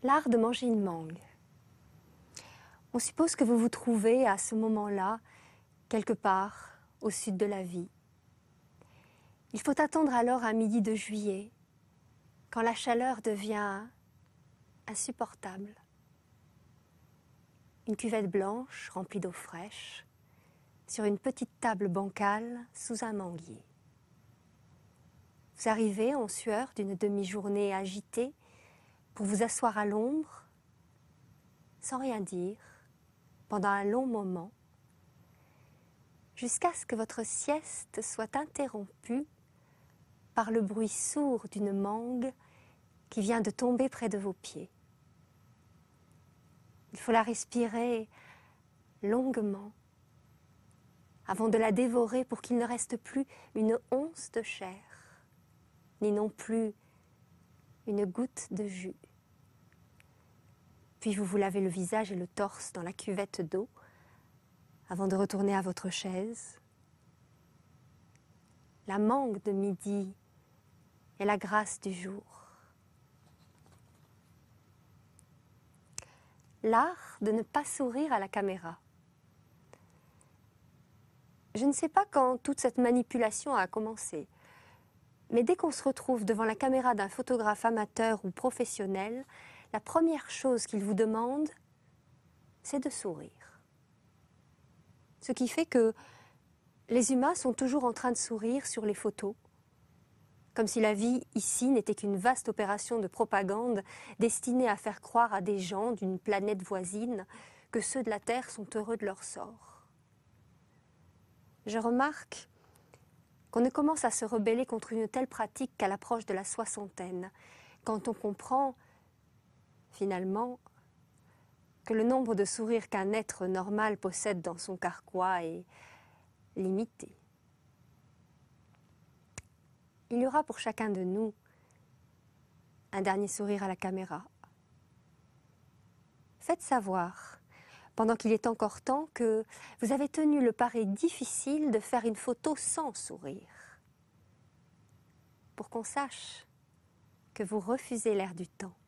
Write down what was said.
L'art de manger une mangue. On suppose que vous vous trouvez à ce moment-là, quelque part au sud de la vie. Il faut attendre alors un midi de juillet, quand la chaleur devient insupportable. Une cuvette blanche remplie d'eau fraîche, sur une petite table bancale sous un manguier. Vous arrivez en sueur d'une demi-journée agitée pour vous asseoir à l'ombre, sans rien dire, pendant un long moment, jusqu'à ce que votre sieste soit interrompue par le bruit sourd d'une mangue qui vient de tomber près de vos pieds. Il faut la respirer longuement avant de la dévorer pour qu'il ne reste plus une once de chair, ni non plus une goutte de jus. Puis vous vous lavez le visage et le torse dans la cuvette d'eau avant de retourner à votre chaise. La mangue de midi est la grâce du jour. L'art de ne pas sourire à la caméra. Je ne sais pas quand toute cette manipulation a commencé, mais dès qu'on se retrouve devant la caméra d'un photographe amateur ou professionnel, la première chose qu'il vous demande, c'est de sourire. Ce qui fait que les humains sont toujours en train de sourire sur les photos, comme si la vie ici n'était qu'une vaste opération de propagande destinée à faire croire à des gens d'une planète voisine que ceux de la Terre sont heureux de leur sort. Je remarque qu'on ne commence à se rebeller contre une telle pratique qu'à l'approche de la soixantaine, quand on comprend, finalement, que le nombre de sourires qu'un être normal possède dans son carquois est limité. Il y aura pour chacun de nous un dernier sourire à la caméra. Faites savoir, pendant qu'il est encore temps, que vous avez tenu le pari difficile de faire une photo sans sourire, pour qu'on sache que vous refusez l'air du temps.